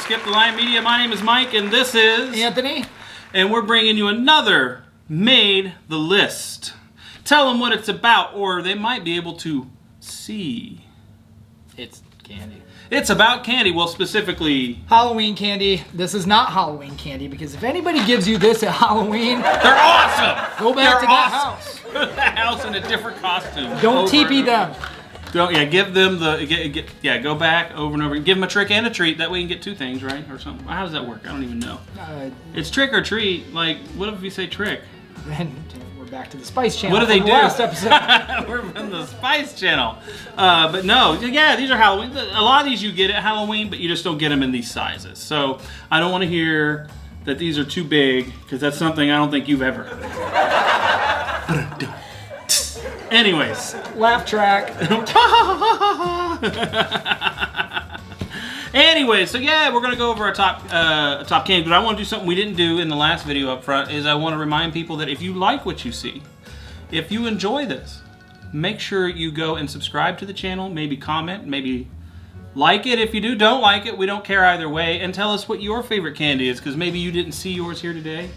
Skip the Line Media. My name is Mike, and this is Anthony. And we're bringing you another Made the List. Tell them what it's about, or they might be able to see. It's candy. It's about candy. Well, specifically, Halloween candy. This is not Halloween candy because if anybody gives you this at Halloween, they're awesome. Go back to that house. Go to that house in a different costume. Don't TP them. Don't, give them the, go back over and over. Give them a trick and a treat. That way you can get two things, right? Or something. How does that work? I don't even know. It's trick or treat. Like, what if you say trick? Then we're back to the Spice Channel. What do they do? Last episode. We're from the Spice Channel. But no, yeah, these are Halloween. A lot of these you get at Halloween, but you just don't get them in these sizes. So I don't want to hear that these are too big, because that's something I don't think you've ever heard. Anyways. Laugh track. Anyway, so yeah, we're gonna go over our top candy, but I want to do something we didn't do in the last video up front. Is I want to remind people that if you like what you see, if you enjoy this, make sure you go and subscribe to the channel. Maybe comment, maybe like it. If you do, don't like it. We don't care either way. And tell us what your favorite candy is, because maybe you didn't see yours here today.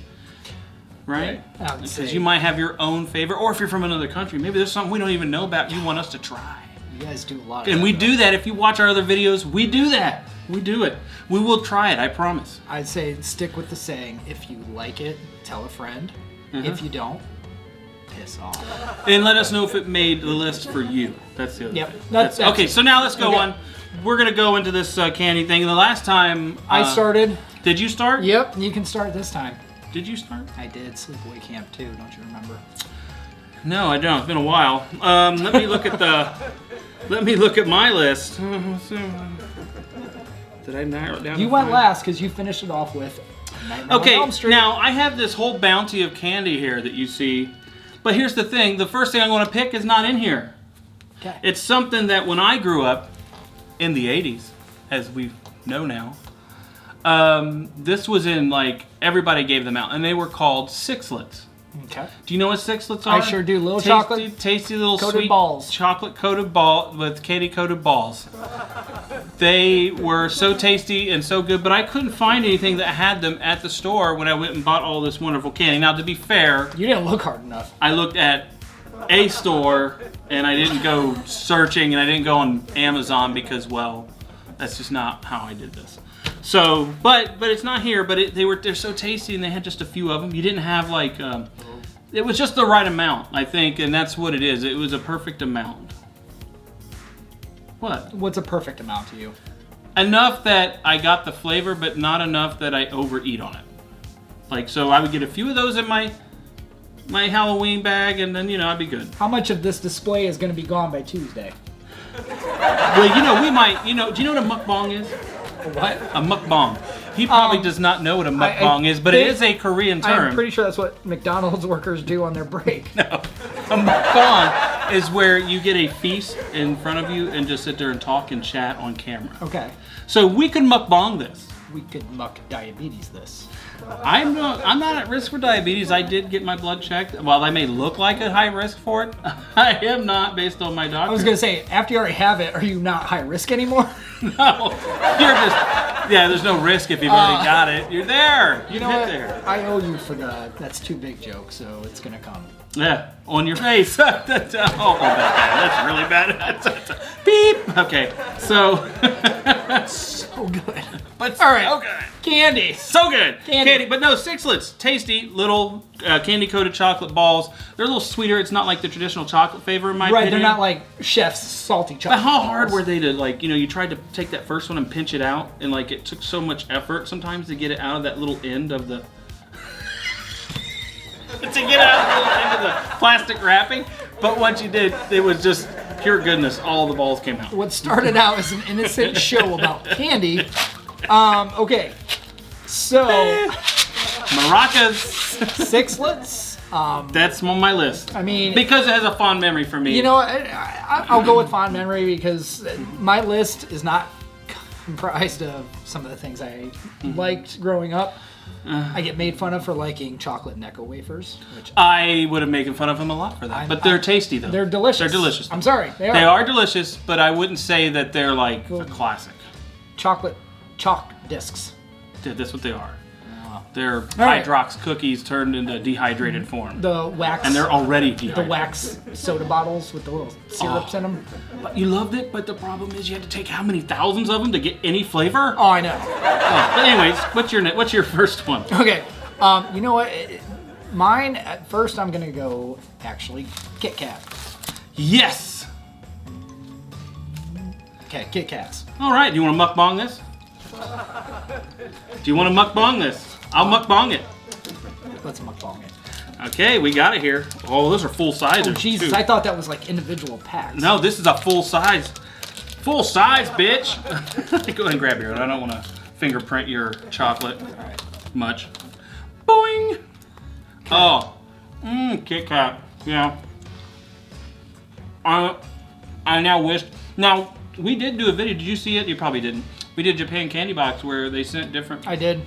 Right? Because you might have your own favorite, or if you're from another country, maybe there's something we don't even know about you want us to try. You guys do a lot of and that. We do that. If you watch our other videos, we do that. We do it. We will try it, I promise. I'd say stick with the saying, if you like it, tell a friend. If you don't, piss off. And let us know if it made the list for you. That's the other thing. That's okay, so now let's go on. We're going to go into this candy thing. And the last time... I started. Did you start? Yep, you can start this time. Did you start? I did. Sleepaway Camp 2, don't you remember? No, I don't. It's been a while. Let me look at the... Let me look at my list. Did I narrow it down? You went last because you finished it off with Nightmare on Elm Street. Now I have this whole bounty of candy here that you see. But here's the thing. The first thing I'm going to pick is not in here. Okay. It's something that when I grew up in the 80s, as we know now, this was in, like, everybody gave them out. And they were called Sixlets. Okay. Do you know what Sixlets are? I sure do. Little chocolate tasty little coated sweet balls. Chocolate coated ball with candy coated balls. They were so tasty and so good, but I couldn't find anything that had them at the store when I went and bought all this wonderful candy. Now, to be fair, you didn't look hard enough. I looked at a store and I didn't go searching, and I didn't go on Amazon because, well, that's just not how I did this. So, but it's not here. But they're so tasty, and they had just a few of them. You didn't have like it was just the right amount, I think, and that's what it is. It was a perfect amount. What? What's a perfect amount to you? Enough that I got the flavor, but not enough that I overeat on it. Like, so I would get a few of those in my Halloween bag, and then I'd be good. How much of this display is going to be gone by Tuesday? Well, we might. Do you know what a mukbang is? What? A mukbang. He probably does not know what a mukbang is, but it is a Korean term. I'm pretty sure that's what McDonald's workers do on their break. No. A mukbang is where you get a feast in front of you and just sit there and talk and chat on camera. Okay. So we could mukbang this. We could muck diabetes this. I'm not at risk for diabetes. I did get my blood checked. While I may look like a high risk for it, I am not, based on my doctor. I was going to say, after you already have it, are you not high risk anymore? No. You're just... Yeah, there's no risk if you've already got it. You're there. You know what? There. I owe you for the that's too big joke, so it's going to come. Yeah, on your face. That's really bad. Beep. Okay, so... So good. But all right. So good. Candy. So good. Candy. But no, Sixlets. Tasty little candy-coated chocolate balls. They're a little sweeter. It's not like the traditional chocolate flavor in my opinion. Right, they're not like Chef's salty chocolate But how hard were they to, like, you tried to take that first one and pinch it out, and, like, it took so much effort sometimes to get it out of that little end of the... to get out of the little end of the plastic wrapping. But once you did, it was just pure goodness. All the balls came out. What started out as an innocent show about candy. Okay. So... Maracas. Sixlets. That's on my list. I mean... Because it has a fond memory for me. You know, I'll go with fond memory because my list is not comprised of some of the things I liked growing up. I get made fun of for liking chocolate Necco wafers. Which I would have made fun of him a lot for that. But they're tasty, though. They're delicious. They're delicious. I'm sorry. They are delicious, but I wouldn't say that they're like a classic. Chocolate discs. Dude, that's what they are. Wow. They're right. Hydrox cookies turned into dehydrated form. The wax. And they're already the dehydrated. wax soda bottles with the little syrups in them. But you loved it, but the problem is you had to take how many thousands of them to get any flavor? Oh, I know. But anyways, what's your first one? Okay. You know what? Mine, at first, I'm going to go, actually, Kit Kat. Yes! Okay, Kit Kats. All right, do you want to mukbang this? Do you want to mukbang this? I'll mukbang it. Let's mukbang it. Okay, we got it here. Oh, those are full sizes. Oh, Jesus. too. I thought that was like individual packs. No, this is a full size. Full size, bitch. Go ahead and grab your. I don't want to fingerprint your chocolate much. Boing. Okay. Oh, Kit Kat. Yeah. I now wish. Now we did do a video. Did you see it? You probably didn't. We did Japan Candy Box where they sent different. I did.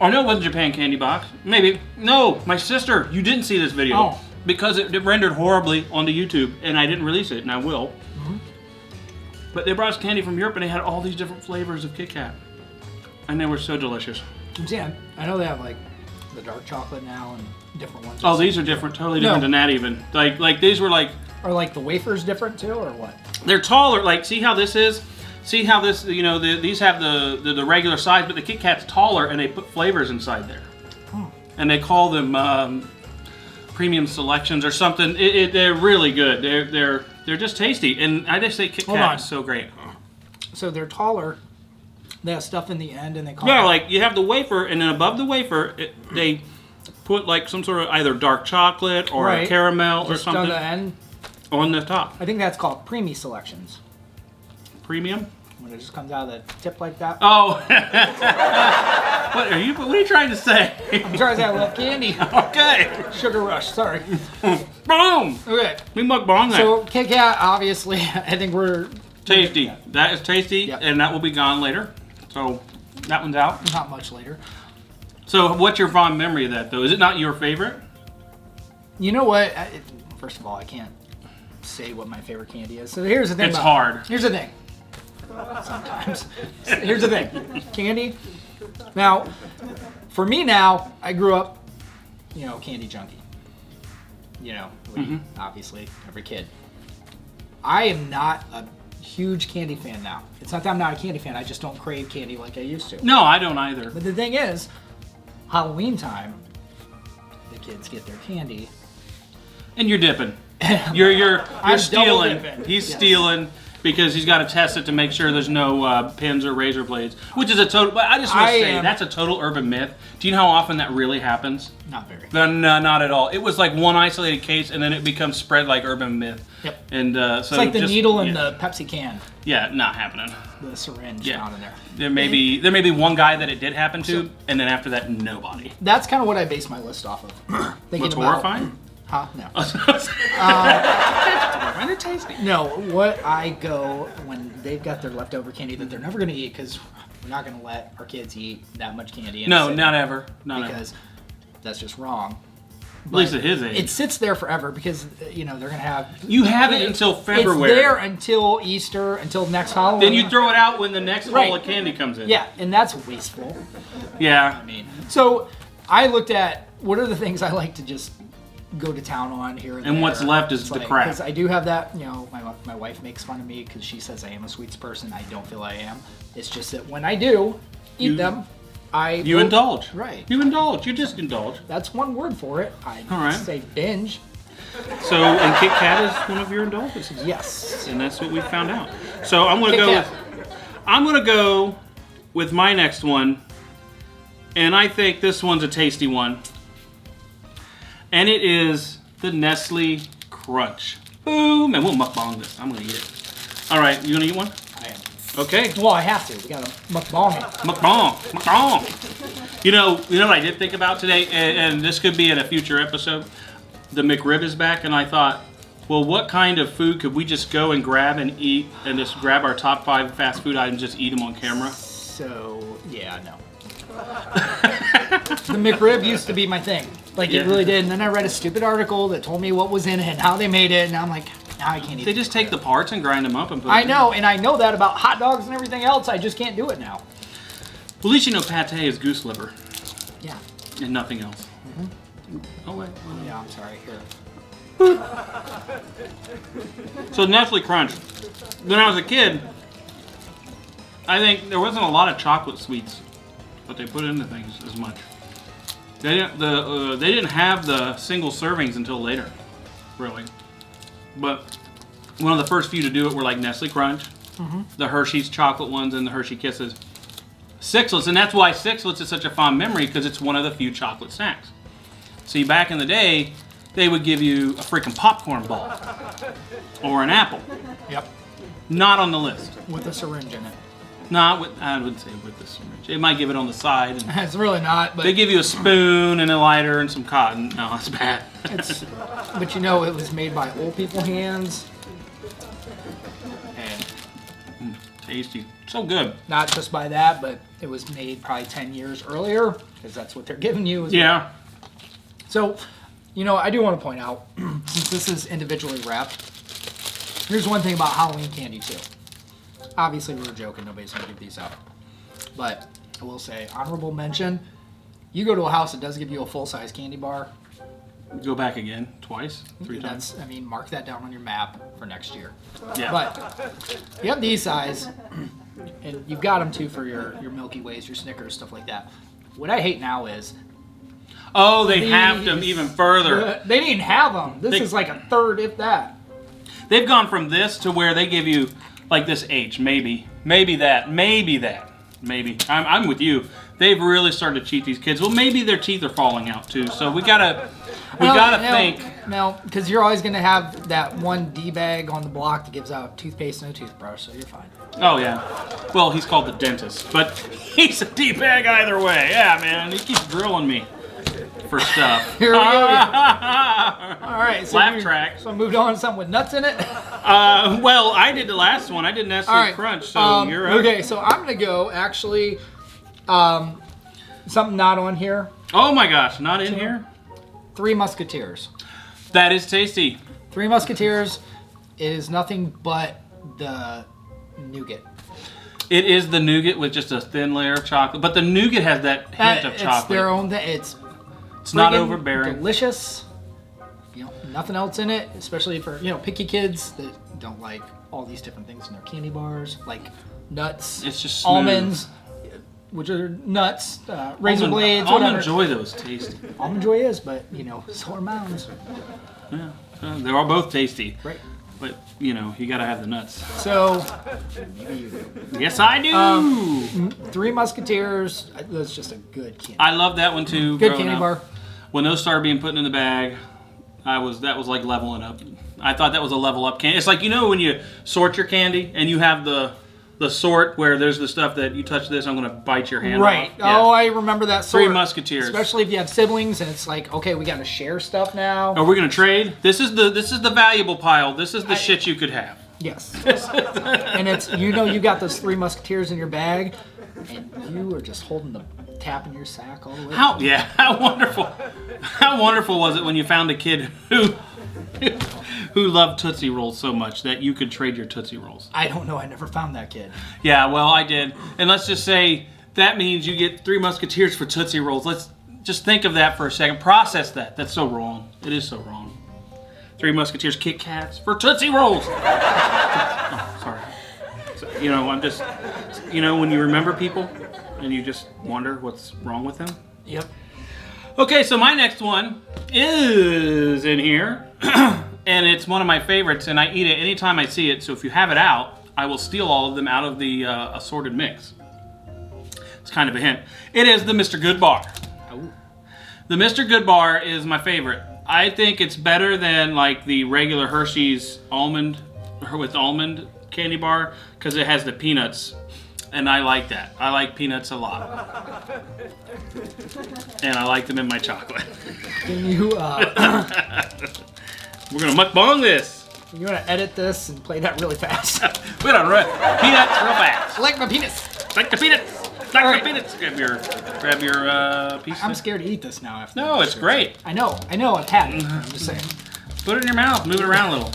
Oh no, it wasn't Japan Candy Box. Maybe. No, my sister. You didn't see this video. Oh. Because it rendered horribly onto YouTube, and I didn't release it, and I will. Mm-hmm. But they brought us candy from Europe, and they had all these different flavors of Kit Kat. And they were so delicious. Yeah, I know they have like the dark chocolate now and different ones. Oh, these are different, totally different No. than that even. Like these were like, Are like the wafers different too, or what? they're taller. Like, see how this is? See how this, you know, these have the regular size, but the Kit Kat's taller, and they put flavors inside there. And they call them premium selections or something. They're really good. They're just tasty, and I just think Kit Hold Kat on. is so great. So they're taller. They have stuff in the end, and they call Yeah, it. like you have the wafer, and then above the wafer, they put like some sort of either dark chocolate or Right. caramel or Just on something the end. on the top. I think that's called preemie selections. Premium. When it just comes out of the tip like that. Oh, what are you trying to say? I'm trying to say I love candy. Okay, Sugar rush. Sorry. boom. Okay. We mukbang that. So Kit Kat, obviously, I think we're Tasty. That is tasty, Yep. and that will be gone later. So that one's out. not much later. So what's your fond memory of that, though? Is it not your favorite? You know what? First of all, I can't say what my favorite candy is. So here's the thing. It's hard. Here's the thing. Sometimes. Here's the thing. Candy. Now, for me now, I grew up, candy junkie. Obviously, every kid. I am not a huge candy fan now. It's not that I'm not a candy fan. I just don't crave candy like I used to. No, I don't either. But the thing is, Halloween time, the kids get their candy. And you're dipping. You're I'm stealing. double dipping. He's Yes. stealing because he's got to test it to make sure there's no pins or razor blades, which is a total. But I just want to say that's a total urban myth. Do you know how often that really happens? Not very. No, not at all. It was like one isolated case, and then it becomes spread like urban myth. Yep. And so It's like the just- needle in yeah. the Pepsi can, Yeah, not happening. the syringe Yeah. down in there. There may be one guy that it did happen to, and then after that, nobody. That's kind of what I base my list off of. Thinking What's about, horrifying? Huh? No. They're tasty. No, what I go when they've got their leftover candy that they're never going to eat because we're not going to let our kids eat that much candy. No, not ever. Not ever. because that's just wrong. At least at his age. It sits there forever because they're going to have. You have it until February. It's there until Easter, until next Halloween. Then you throw it out when the next Right. haul of candy comes in. Yeah, and that's wasteful. Yeah. I mean, so I looked at what are the things I like to just go to town on here and And there. what's left is It's the crap. Because I do have that, my wife makes fun of me because she says I am a sweets person. I don't feel I am. It's just that when I do eat them, You indulge. Right. You indulge. You just indulge. That's one word for it. I All right. say binge. So, and Kit Kat is one of your indulgences. Yes. And that's what we found out. So I'm gonna Kit go. Kat. I'm gonna go with my next one, and I think this one's a tasty one. And it is the Nestle Crunch. Boom! And we'll mukbang this. I'm gonna eat it. All right, you gonna eat one? I am. Okay. Well, I have to. We got to mukbang it. Mukbang. You know what I did think about today, and this could be in a future episode. The McRib is back, and I thought, well, what kind of food could we just go and grab and eat, and just grab our top 5 fast food items, just eat them on camera? So, yeah, no. The McRib used to be my thing. Like, Yeah. it really did. And then I read a stupid article that told me what was in it and how they made it. And I'm like, now I can't eat They it. just take the parts and grind them up and put I them know, and I know that about hot dogs and everything else. I just can't do it now. Well, at least you know pate is goose liver Yeah. and nothing else. Oh wait. Yeah, I'm sorry. Here. So Nestle Crunch. When I was a kid, I think there wasn't a lot of chocolate sweets, but they put into things as much. They didn't have the single servings until later, really. But one of the first few to do it were like Nestle Crunch, the Hershey's chocolate ones, and the Hershey Kisses. Sixlets, and that's why Sixlets is such a fond memory, because it's one of the few chocolate snacks. See, back in the day, they would give you a freaking popcorn ball or an apple. Yep. Not on the list. With a syringe in it. Not with, I wouldn't say with the syringe. It might give it on the side. And It's really not, but they give you a spoon and a lighter and some cotton. No, that's bad. but you know it was made by old people hands. And Tasty. So good. not just by that, but it was made probably 10 years earlier, because that's what they're giving you. Yeah. So, you know, I do want to point out, since this is individually wrapped, here's one thing about Halloween candy too. Obviously, we were joking. Nobody's going to give these out. But I will say, honorable mention, you go to a house that does give you a full-size candy bar. Go back again. Twice? 3 times? I mean, mark that down on your map for next year. Yeah. But you have these size, and you've got them too for your Milky Ways, your Snickers, stuff like that. What I hate now is Oh, they have them even further. they didn't have them. This is like a third, if that. They've gone from this to where they give you like this H, maybe that. Maybe. I'm with you. They've really started to cheat these kids. Well, maybe their teeth are falling out too. So we gotta think. No, because you're always gonna have that one D bag on the block that gives out toothpaste and a toothbrush, so you're fine. Oh yeah. Well, he's called the dentist, but he's a D-bag either way. Yeah, man. He keeps drilling me for stuff. Here we go. All right. So Laugh track. So I moved on to something with nuts in it. Well, I did the last one. I did Nestle All right. Crunch, so you're up. Okay, so I'm gonna go actually something not on here. Oh my gosh, not in here? Three Musketeers. That is tasty. Three Musketeers is nothing but the nougat. It is the nougat with just a thin layer of chocolate, but the nougat has that hint of It's chocolate. their own thing. It's not friggin' overbearing. Delicious. You know, nothing else in it, especially for picky kids that don't like all these different things in their candy bars, like nuts. It's just smooth. almonds, which are nuts, razor blades, whatever. Almond Joy, though, is tasty. Almond Joy is, but so are Mounds. Yeah, they're all both tasty. Right. But you gotta have the nuts. So, Yes, I do. Three Musketeers. That's just a good candy. I love that one too. Good growing candy up. bar. When those started being put in the bag, that was like leveling up. I thought that was a level up candy. It's like when you sort your candy and you have the sort where there's the stuff that you touch this, I'm gonna bite your hand Right. off. Yeah. Oh, I remember that sort. Three Musketeers. Especially if you have siblings and it's like, okay, we got to share stuff now. Are we gonna trade? This is the valuable pile. This is the shit you could have. Yes. And it's you got those Three Musketeers in your bag, and you are just holding the tapping your sack all the way. How wonderful was it when you found a kid who loved Tootsie Rolls so much that you could trade your Tootsie Rolls? I don't know. I never found that kid. Yeah, well, I did. And let's just say that means you get Three Musketeers for Tootsie Rolls. Let's just think of that for a second. Process that. That's so wrong. It is so wrong. Three Musketeers Kit Kats for Tootsie Rolls. Oh, sorry. So, I'm just, when you remember people and you just wonder what's wrong with them. Yep. Okay, so my next one is in here. And it's one of my favorites, and I eat it anytime I see it. So if you have it out, I will steal all of them out of the assorted mix. It's kind of a hint. It is the Mr. Good Bar. Oh. The Mr. Good Bar is my favorite. I think it's better than like the regular Hershey's almond candy bar because it has the peanuts, and I like that. I like peanuts a lot, and I like them in my chocolate. Can you We're gonna mukbang this. you want to edit this and play that really fast? Put on peanuts real fast. I like my penis. Like the peanuts. Like the peanuts. Grab your piece. I'm scared to eat this now. After No, it's great. I know. I've had it. I'm just saying. Put it in your mouth. Move it around a little.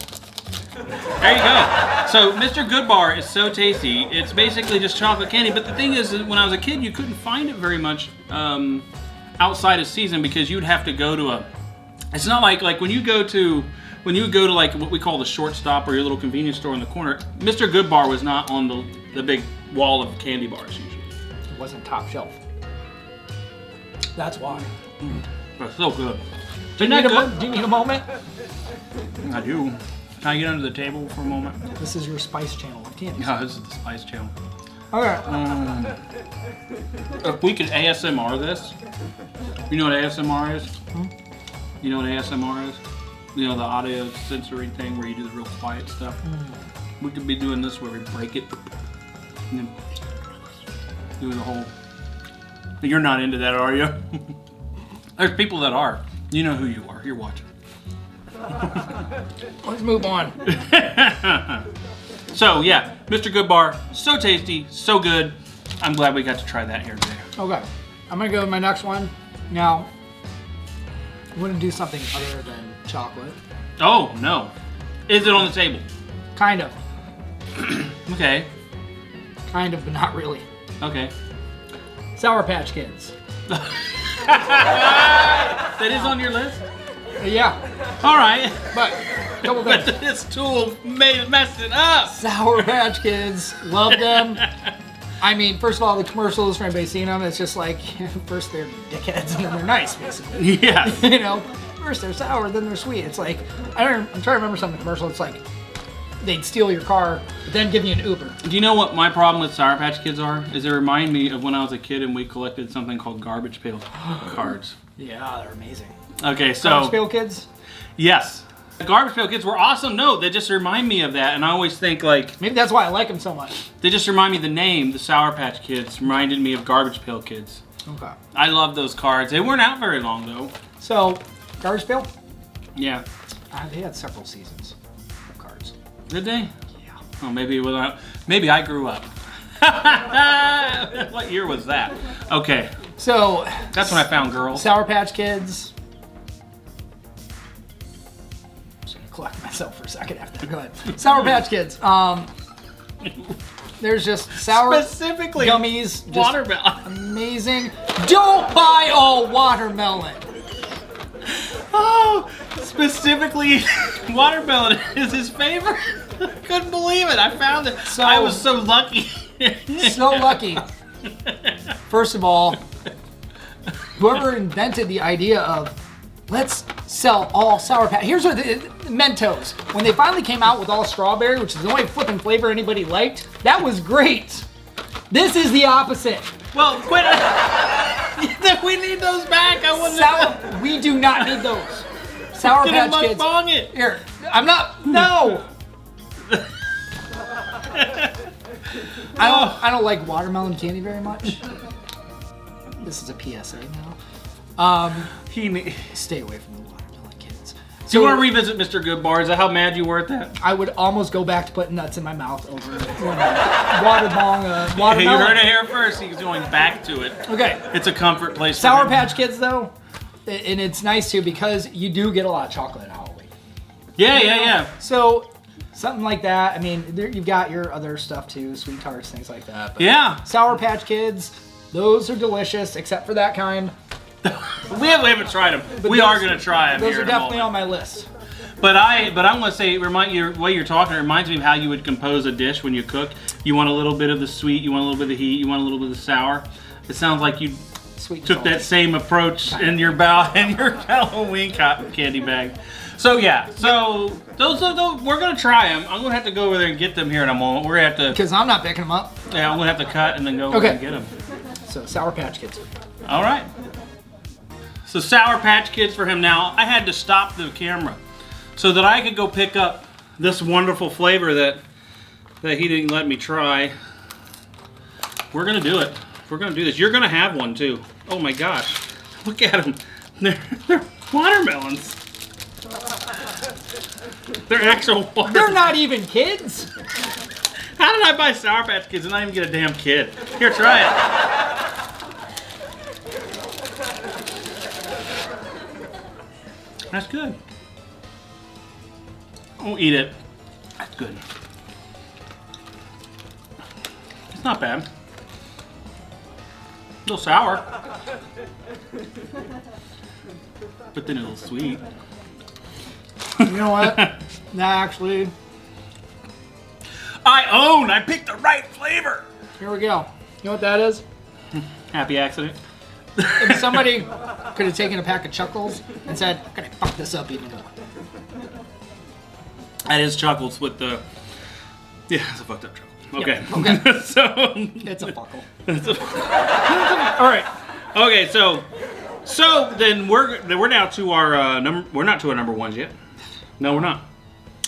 There you go. So Mr. Goodbar is so tasty. It's basically just chocolate candy. But the thing is, that when I was a kid, you couldn't find it very much outside of season because you'd have to go to a. It's not like when you go to like what we call the short stop or your little convenience store in the corner. Mr. Goodbar was not on the big wall of candy bars usually. It wasn't top shelf. That's why. But so good. Do you need a moment? I do. Can I get under the table for a moment? This is your spice channel of candy. No, this is the Spice Channel. Okay. If we could ASMR this, you know what ASMR is? You know what ASMR is? You know, the audio sensory thing where you do the real quiet stuff? We could be doing this where we break it. And then do the whole... You're not into that, are you? There's people that are. You know who you are. You're watching. Let's move on. So, yeah, Mr. Goodbar, so tasty, so good. I'm glad we got to try that here today. Okay. I'm going to go with my next one. Now, I'm going to do something other than chocolate. Oh, no. Is it on the table? Kind of. Okay. Kind of, but not really. Okay. Sour Patch Kids. That is on your list? Yeah. All right. But, couple things. But this tool messed it up. Sour Patch Kids. Love them. I mean, first of all, the commercials, for anybody seeing them, it's just like, first they're dickheads and then they're nice, basically. Yeah. You know, first they're sour, then they're sweet. It's like, I'm trying to remember some of the commercials. It's like, they'd steal your car, but then give you an Uber. Do you know what my problem with Sour Patch Kids are? Is they remind me of when I was a kid and we collected something called Garbage Pail cards. Yeah, they're amazing. Okay, so... Garbage Pail Kids? Yes. Garbage Pail Kids were awesome. No, they just remind me of that, and I always think, like... Maybe that's why I like them so much. They just remind me, the name, the Sour Patch Kids, reminded me of Garbage Pail Kids. Okay. I love those cards. They weren't out very long, though. So, Garbage Pail? Yeah. They had several seasons of cards. Did they? Yeah. Oh, maybe I grew up. What year was that? Okay. So... That's when I found girls. Sour Patch Kids. I'm just gonna collect myself for a second after. Go ahead. Sour Patch Kids. There's just sour Specifically gummies. Just watermelon. amazing. Don't buy all watermelon. Oh, specifically watermelon is his favorite. I couldn't believe it. I found it. So- I was so lucky. So lucky. First of all, whoever invented the idea of let's sell all Sour Patch. Here's what the Mentos. When they finally came out with all strawberry, which is the only flipping flavor anybody liked, that was great. This is the opposite. Well, quit. We need those back. I wasn't. We do not need those. Sour Patch Kids. Bong it. Here, I'm not. No. I don't like watermelon candy very much. This is a PSA now. Stay away from the watermelon kids. Do you want to revisit Mr. Goodbar? Is that how mad you were at that? I would almost go back to putting nuts in my mouth over watermelon. You heard it here first. He's going back to it. Okay. It's a comfort place. Sour for him. Patch Kids, though, and it's nice too because you do get a lot of chocolate at Halloween. Yeah. So something like that. I mean, you've got your other stuff too, sweet tarts, things like that. But Yeah. Sour Patch Kids, those are delicious, except for that kind. We haven't tried them. We are going to try them. Those are definitely on my list. But I'm going to say, while you're talking, it reminds me of how you would compose a dish when you cook. You want a little bit of the sweet, you want a little bit of the heat, you want a little bit of the sour. It sounds like you Sweet and took salty. that same approach in your Halloween cotton candy bag. So yeah, those we're gonna try them. I'm gonna have to go over there and get them here in a moment. We're gonna have to. Because I'm not picking them up. Yeah, I'm gonna have to cut and then go over and get them. So Sour Patch Kids. All right. So Sour Patch Kids for him now. I had to stop the camera so that I could go pick up this wonderful flavor that he didn't let me try. We're gonna do it. We're gonna do this. You're gonna have one too. Oh my gosh! Look at them. They're watermelons. They're actual watermelons. They're not even kids. How did I buy Sour Patch Kids and not even get a damn kid? Here, try it. That's good. I'll eat it. Good. It's not bad. A little sour. But then a little sweet. You know what? Nah, actually, I picked the right flavor. here we go. You know what that is? Happy accident. If somebody could have taken a pack of Chuckles and said, I'm gonna fuck this up even more. That is Chuckles with the... Yeah, it's a fucked up Chuckle. Okay. Yeah, okay. So... It's a buckle. All right. Okay, so then we're now to our number. We're not to our number ones yet. No, we're not.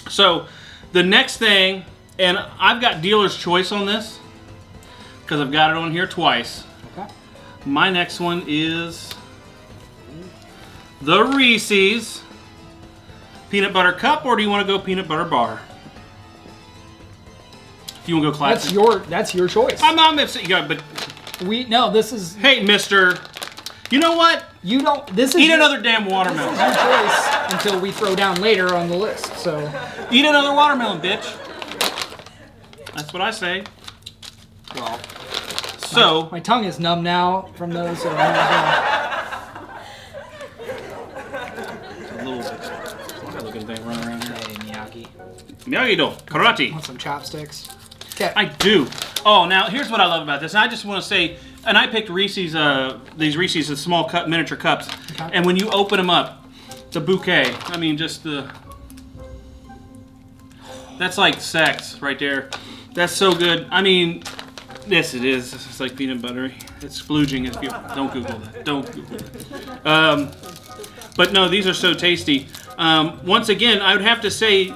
So the next thing, and I've got dealer's choice on this because I've got it on here twice. Okay. My next one is the Reese's peanut butter cup, or do you want to go peanut butter bar? If you want to go classic. That's your choice. I'm not missing. Yeah, but this is hey, Mister. You know what? you don't. This is Eat your, another damn watermelon. This is your choice until we throw down later on the list. So Eat another watermelon, bitch. That's what I say. well, So, my tongue is numb now from those. So I a little looking thing running around here. hey, Miyagi, Miyagi-Do, karate. want some chopsticks? Okay. I do. Oh, now here's what I love about this. And I just want to say, and I picked Reese's, these Reese's small cup, miniature cups. Okay. And when you open them up, the bouquet. I mean, just the. That's like sex right there. That's so good. I mean, yes, it is. It's like peanut buttery. It's splooging. If you don't Google that. Don't Google it. But no, these are so tasty. Once again, I would have to say,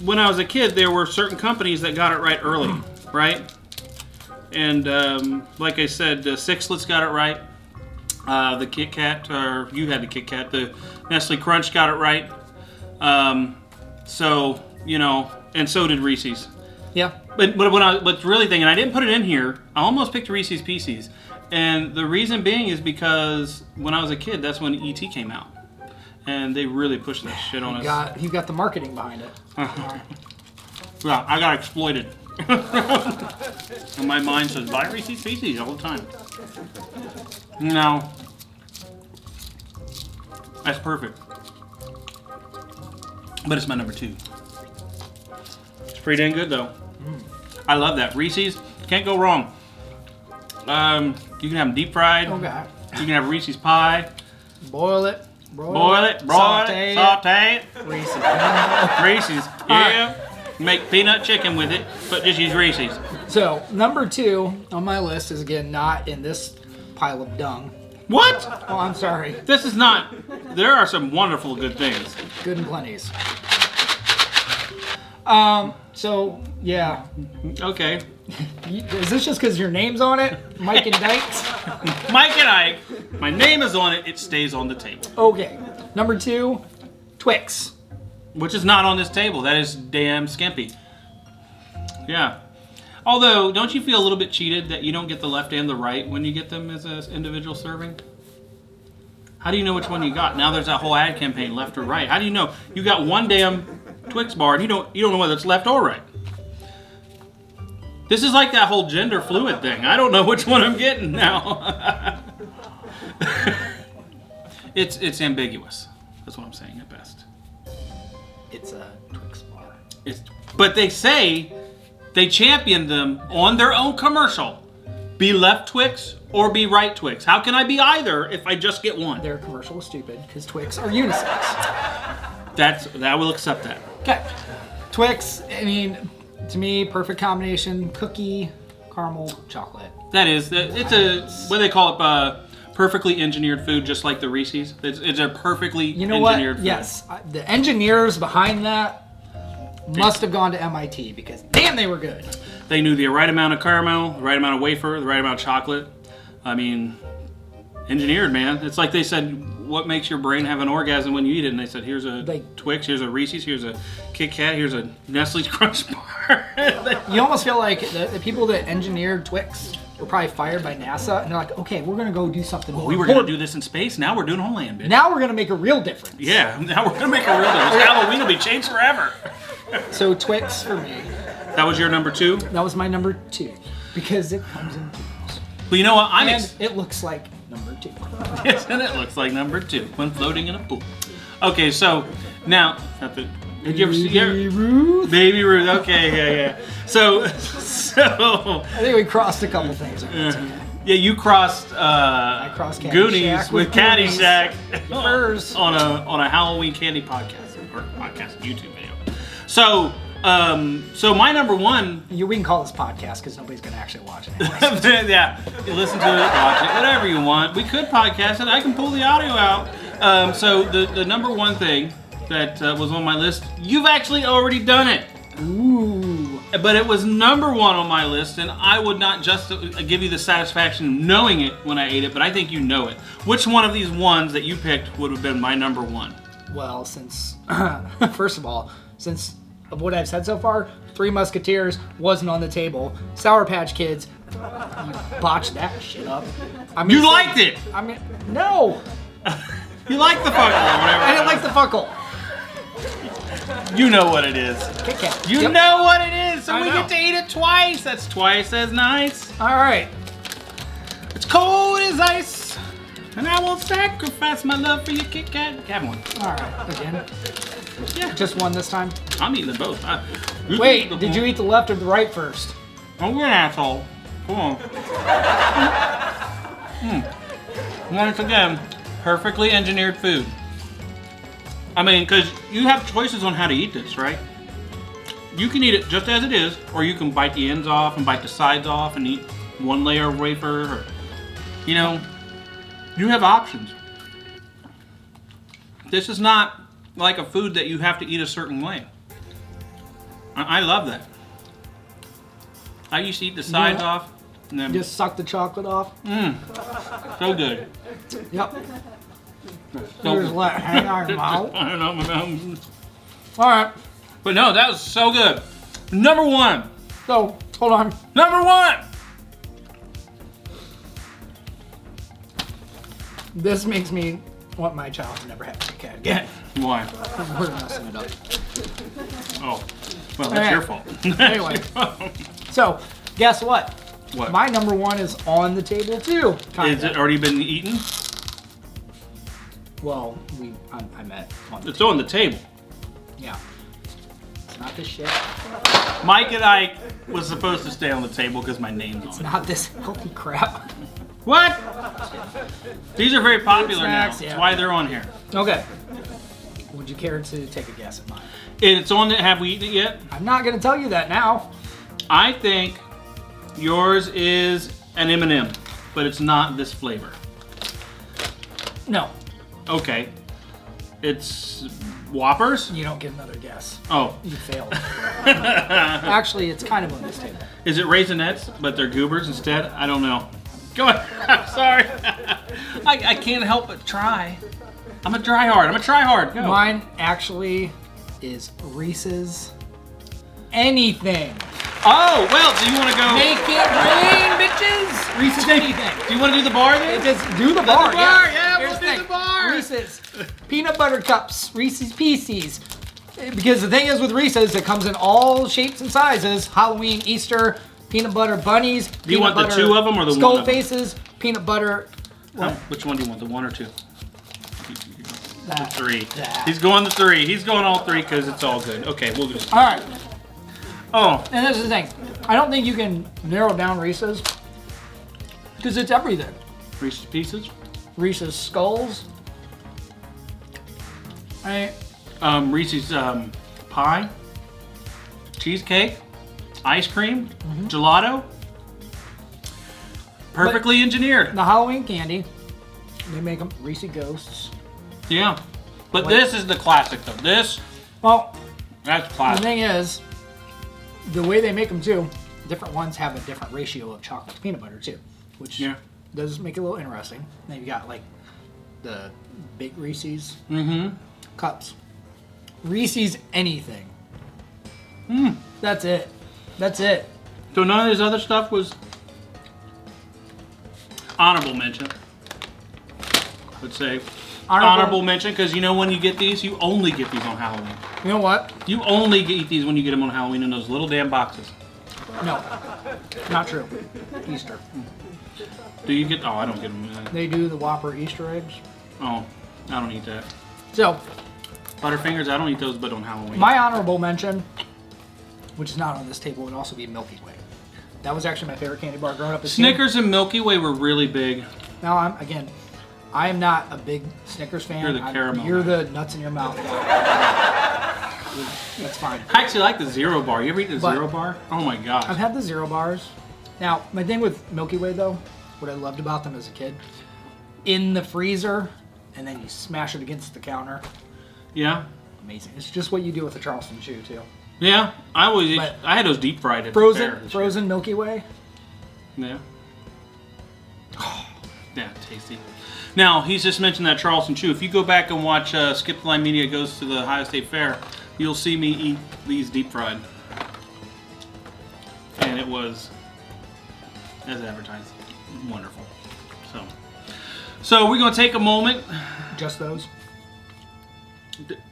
when I was a kid, there were certain companies that got it right early, right? And like I said, Sixlets got it right. The Kit Kat, or you had the Kit Kat. The Nestle Crunch got it right. So, you know, and so did Reese's. Yeah. But when I was really thinking, I didn't put it in here. I almost picked Reese's Pieces, and the reason being is because when I was a kid, that's when ET came out, and they really pushed that shit on us. You got the marketing behind it. Yeah, I got exploited. And my mind says buy Reese's Pieces all the time. No, that's perfect. But it's my number 2. It's pretty dang good though. I love that. Reese's, can't go wrong. You can have them deep fried. Okay. You can have Reese's pie. Boil it. Boil it, broil it, saute it. Reese's. Reese's, yeah. Make peanut chicken with it, but just use Reese's. So, number 2 on my list is again not in this pile of dung. What? Oh, I'm sorry. This is not. There are some wonderful good things. Good and plenties. So, yeah. Okay. Is this just because your name's on it? Mike and Dykes? Mike and Ike. My name is on it. It stays on the table. Okay. Number 2, Twix. Which is not on this table. That is damn skimpy. Yeah. Although, don't you feel a little bit cheated that you don't get the left and the right when you get them as an individual serving? How do you know which one you got? Now there's that whole ad campaign, left or right. How do you know? You got one damn Twix bar and you don't know whether it's left or right. This is like that whole gender fluid thing. I don't know which one I'm getting now. It's ambiguous. That's what I'm saying at best. It's a Twix bar. But they say they champion them on their own commercial. Be left Twix or be right Twix. How can I be either if I just get one? Their commercial is stupid because Twix are unisex. I will accept that. Okay. Twix, I mean, to me, perfect combination. Cookie, caramel, chocolate. That is, it's a, what do they call it? Perfectly engineered food, just like the Reese's. It's a perfectly engineered food. Yes. The engineers behind that must have gone to MIT because damn, they were good. They knew the right amount of caramel, the right amount of wafer, the right amount of chocolate. I mean, engineered, man. It's like they said, what makes your brain have an orgasm when you eat it? And they said, here's a Twix, here's a Reese's, here's a Kit Kat, here's a Nestle's Crunch Bar. You almost feel like the people that engineered Twix were probably fired by NASA, and they're like, okay, we're gonna go do something more we were gonna do this in space, now we're doing homeland, bitch. Now we're gonna make a real difference. Yeah, now we're gonna make a real difference. Halloween will be changed forever. So Twix for me. That was your number 2? That was my number 2 because it comes in tubes. Well, you know what? And it looks like number 2. Yes, and it looks like number 2 when floating in a pool. Okay, so now, did you ever see Baby Ruth? Baby Ruth? Okay, yeah. So, I think we crossed a couple things. yeah, you crossed crossed Goonies Caddyshack with with Goonies. Caddyshack Yours. on a Halloween candy podcast or YouTube video. So, so my number 1. We can call this podcast because nobody's going to actually watch it anyway. Yeah, you listen to it, watch it, whatever you want. We could podcast it. I can pull the audio out. So the number 1 thing that was on my list, you've actually already done it. Ooh. But it was number 1 on my list, and I would not just give you the satisfaction of knowing it when I ate it, but I think you know it. Which one of these ones that you picked would have been my number 1? Well, since, first of all, since of what I've said so far, Three Musketeers wasn't on the table. Sour Patch Kids, you botched that shit up. You liked it! No! You like the fuckle or whatever. I didn't like the fuckle. You know what it is. Kit Kat. You Yep. know what it is, so I we know. get to eat it twice. That's twice as nice. All right. It's cold as ice, and I won't sacrifice my love for your Kit Kat. Have one. All right. Again. Yeah, Just one this time. I'm eating them both. Wait, did you eat the left or the right first? Oh, you're an asshole. Come on. Once again, perfectly engineered food. I mean, because you have choices on how to eat this, right? You can eat it just as it is, or you can bite the ends off and bite the sides off and eat one layer of wafer. Or, you know, you have options. This is not like a food that you have to eat a certain way. I love that. I used to eat the sides Yeah. off. And then, Just suck the chocolate off. so good. Yep. So Just let it hang out your mouth. I don't know, my mouth. All right. But no, that was so good. Number 1. So, hold on. Number 1. This makes me want my child to never have a Kit Kat again. Why? We're messing it up. Oh, well, that's Alright. your fault. Anyway. So, guess what? What? My number 1 is on the table too. Is it already been eaten? Well, I meant on the It's on the table. Yeah. It's not this shit. Mike and I was supposed to stay on the table because my name's It's on it. not this healthy crap. What? These are very popular Snacks, now. yeah. That's why they're on here. Okay. Would you care to take a guess at mine? It's on the, have we eaten it yet? I'm not going to tell you that now. I think yours is an M&M, but it's not this flavor. No. Okay. It's Whoppers? You don't get another guess. Oh. You failed. Actually, it's kind of on this table. Is it Raisinets, but they're Goobers instead? I don't know. Go ahead. I'm sorry. I can't help but try. I'm a try hard. Go. Mine actually is Reese's Anything. Oh, well, do you want to go? Make it rain, bitches! Reese's Anything. Do you want to do the bar then? Just do the bar. Yeah, Here's we'll the do thing. the bar. Reese's peanut butter cups, Reese's Pieces. Because the thing is with Reese's, it comes in all shapes and sizes. Halloween, Easter, peanut butter bunnies. Do you want the 2 of them or the 1 skull of them? faces, peanut butter. Huh? Which one do you want, the 1 or 2? That. 3. That. He's going the 3. He's going all 3 because it's all good. Okay, we'll just. All right. Oh, And this is the thing. I don't think you can narrow down Reese's because it's everything. Reese's Pieces. Reese's Skulls. Reese's pie, cheesecake, ice cream, Mm-hmm. gelato. Perfectly engineered. The Halloween candy. They make them Reese's Ghosts. Yeah. But Like- this is the classic though. Well, That's the classic. thing is, the way they make them too, different ones have a different ratio of chocolate to peanut butter too, which Yeah. does make it a little interesting. Then you got like the big Reese's Mm-hmm. cups. Reese's Anything. Mm. That's it. That's it. So none of this other stuff was honorable mention. I would say honorable mention, because you know when you get these, you only get these on Halloween. You know what? You only eat these when you get them on Halloween in those little damn boxes. No, not true. Easter. Do you get? Oh, I don't get them. They do the Whopper Easter eggs. Oh, I don't eat that. So, Butterfingers, I don't eat those, but on Halloween. my honorable mention, which is not on this table, would also be Milky Way. That was actually my favorite candy bar growing up. Snickers and Milky Way were really big. Now, I am not a big Snickers fan. You're the caramel You're guy. the nuts in your mouth guy. That's fine. I actually like the Zero Bar. You ever eat the But- Zero Bar? Oh my gosh. I've had the Zero Bars. Now, my thing with Milky Way, though, what I loved about them as a kid, in the freezer, and then you smash it against the counter. Yeah. Amazing. It's just what you do with the Charleston Chew, too. Yeah. I always But- I had those deep fried at the fair this year. Frozen Milky Way. Yeah. Oh, yeah, tasty. Now, he's just mentioned that Charleston Chew. If you go back and watch Skip the Line Media Goes to the Ohio State Fair, you'll see me eat these deep fried. And it was, as advertised, wonderful. So we're going to take a moment. Just those.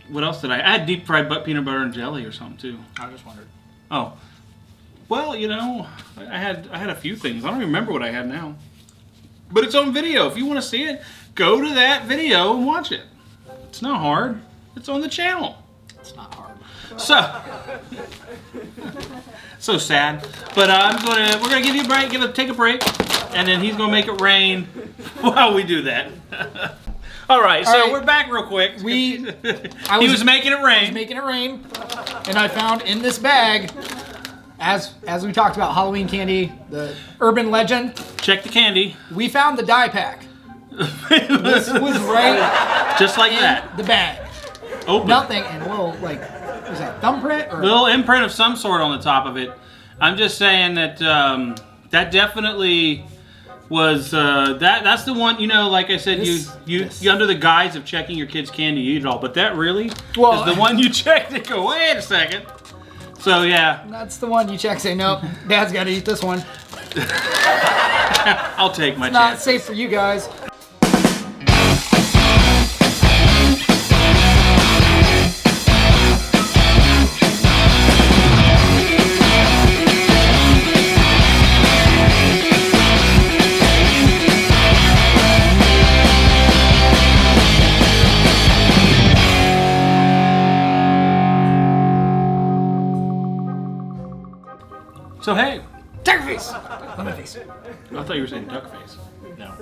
What else did I had deep fried peanut butter and jelly or something too. I just wondered. Oh. Well, you know, I had a few things. I don't even remember what I had now. But it's on video. If you want to see it, go to that video and watch it. It's not hard. It's on the channel. It's not hard. So sad. But we're gonna give you a break. Take a break, and then he's gonna make it rain while we do that. All right. So right. we're back real quick. He was making it rain. making it rain, and I found in this bag, as we talked about Halloween candy, the urban legend. Check the candy. We found the die pack. This was right Just like in that. the bag. Open. Nothing, and a little was that thumbprint or? Little imprint of some sort on the top of it. I'm just saying that that definitely was that's the one. You know, like I said, This- you under the guise of checking your kid's candy, you eat it all. But that really is the one you checked and go, wait a second. So yeah, That's the one you check. Say nope. Dad's got to eat this one. I'll take my Not chance. safe for you guys. So hey, Tiger face. Lemon face. I thought you were saying duck face. No.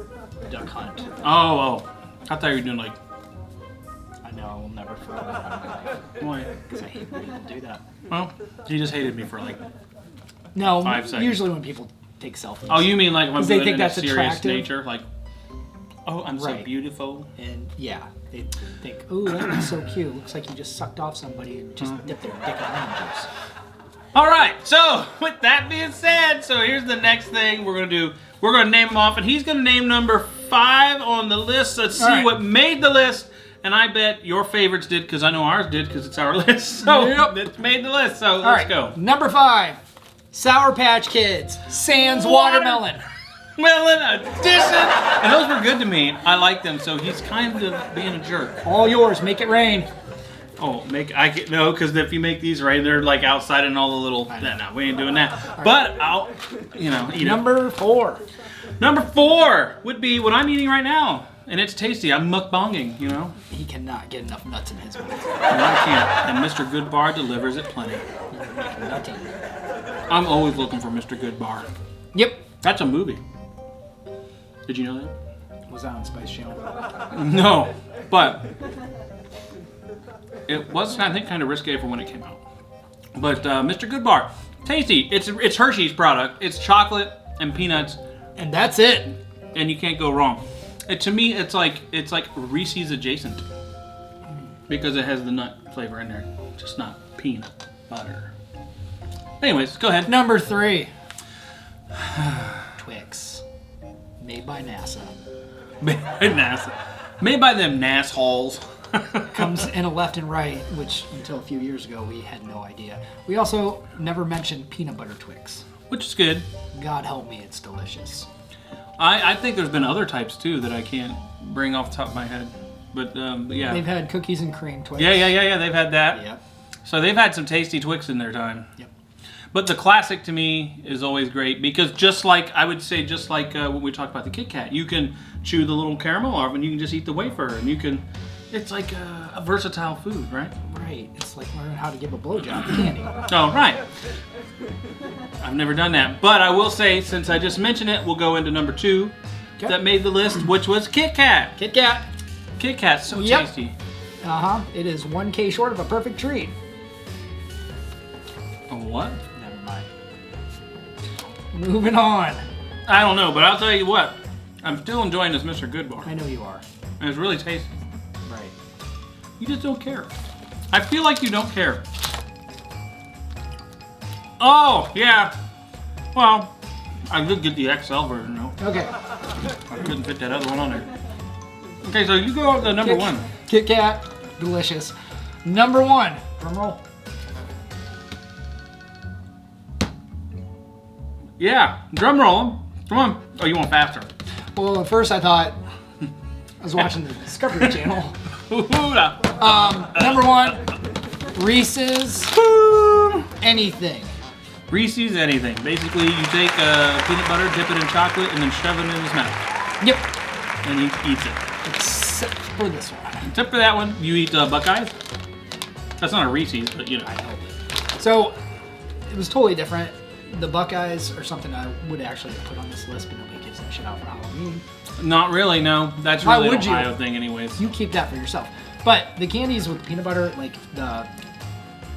Duck hunt. Oh. I thought you were doing like. I know. I will never forget that in my life. Why? Because I hate when people do that. Well, you just hated me for like. No. 5 seconds. Usually when people take selfies. Oh, you mean like when I'm They doing it think in a that's serious attractive? nature, like. Oh, I'm so Right. beautiful. And yeah, they think, ooh, that looks so cute. Looks like you just sucked off somebody and just dipped their dick in lemon juice. All right. So with that being said, so here's the next thing we're gonna do. We're gonna name them off, and he's gonna name number 5 on the list. Let's see All right. what made the list. And I bet your favorites did because I know ours did because it's our list. So Yep. it made the list. So All let's right, go. Number 5, Sour Patch Kids, Sans Watermelon. Melon edition. And those were good to me. I like them. So he's kind of being a jerk. All yours. Make it rain. Oh, no, because if you make these right, they're like outside and all the little. No, we ain't doing that. But I'll, eat it. Number 4. Number 4 would be what I'm eating right now, and it's tasty. I'm mukbanging, you know. He cannot get enough nuts in his mouth. And I can't. And Mr. Goodbar delivers it plenty. Nutty. I'm always looking for Mr. Goodbar. Yep. That's a movie. Did you know that? Was that on Spice Channel? No, but it was, I think, kind of risque for when it came out. But Mr. Goodbar, tasty. It's Hershey's product. It's chocolate and peanuts, And that's it. and you can't go wrong. To me, it's like Reese's adjacent because it has the nut flavor in there, just not peanut butter. Anyways, go ahead. Number 3, Twix, made by NASA. Made by NASA. Made by them NASSholes. Comes in a left and right, which until a few years ago we had no idea. We also never mentioned peanut butter Twix. Which is good. God help me, it's delicious. I think there's been other types too that I can't bring off the top of my head. But yeah. They've had cookies and cream Twix. Yeah. They've had that. Yep. So they've had some tasty Twix in their time. Yep. But the classic to me is always great because just like when we talked about the Kit Kat, you can chew the little caramel off and you can just eat the wafer and you can. It's like a versatile food, right? Right. It's like learning how to give a blowjob to candy. Oh, right. I've never done that. But I will say, since I just mentioned it, we'll go into number 2 that made the list, which was Kit Kat. Kit Kat. Kit Kat's so tasty. It is 1K short of a perfect treat. Oh, what? Never mind. Moving on. I don't know, but I'll tell you what. I'm still enjoying this Mr. Goodbar. I know you are. And it's really tasty. Right. You just don't care. I feel like you don't care. Oh, yeah. Well, I did get the XL version, though. Okay. I couldn't fit that other one on there. Okay, so you go up to number 1. Kit Kat. Delicious. Number 1. Drum roll. Yeah, drum roll. Come on. Oh, you want faster? Well, at first I thought I was watching the Discovery Channel. Number 1, Reese's anything. Reese's anything. Basically, you take peanut butter, dip it in chocolate, and then shove it in his mouth. Yep. And he eats it. Except for this one. Except for that one, you eat Buckeyes. That's not a Reese's, but you know. I know. So, it was totally different. The Buckeyes are something I would actually have put on this list, but nobody gives that shit out for Halloween. Not really, no. That's Why really would an you? Ohio thing anyways. You keep that for yourself. But the candies with peanut butter, like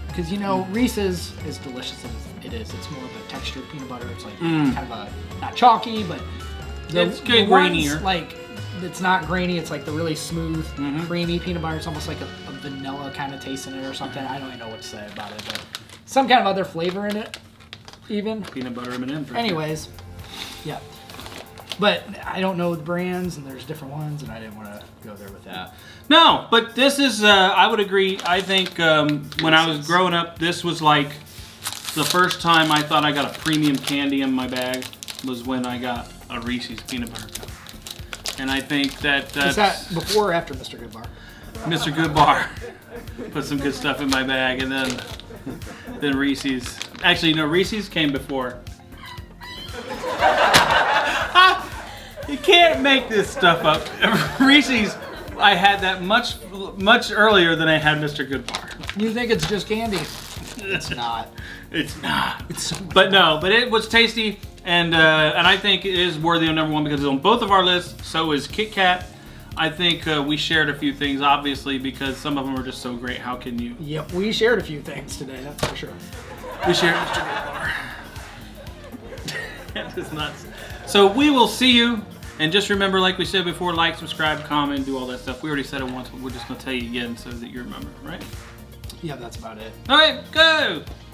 because you know Reese's, as delicious as it is, it's more of a textured peanut butter. It's like kind of a not chalky, but It's the grainier. ones, like it's not grainy. It's like the really smooth, creamy peanut butter. It's almost like a vanilla kind of taste in it or something. I don't even know what to say about it, but some kind of other flavor in it, even. Peanut butter M&M. Anyways, yeah. But I don't know the brands, and there's different ones, and I didn't want to go there with that. No, but this is, I would agree. I think when I was growing up, this was like the first time I thought I got a premium candy in my bag was when I got a Reese's peanut butter cup. And I think that's... Is that before or after Mr. Goodbar? Mr. Goodbar put some good stuff in my bag, and then Reese's. Actually, no, Reese's came before. You can't make this stuff up. Reese's, I had that much earlier than I had Mr. Goodbar. You think it's just candy? It's not. It's not. It's so But it was tasty, and I think it is worthy of number 1 because it's on both of our lists. So is Kit Kat. I think we shared a few things, obviously, because some of them are just so great. How can you? Yep, we shared a few things today, that's for sure. We shared Mr. Goodbar. That is nuts. So we will see you. And just remember, like we said before, like, subscribe, comment, do all that stuff. We already said it once, but we're just going to tell you again so that you remember, right? Yeah, that's about it. All right, go!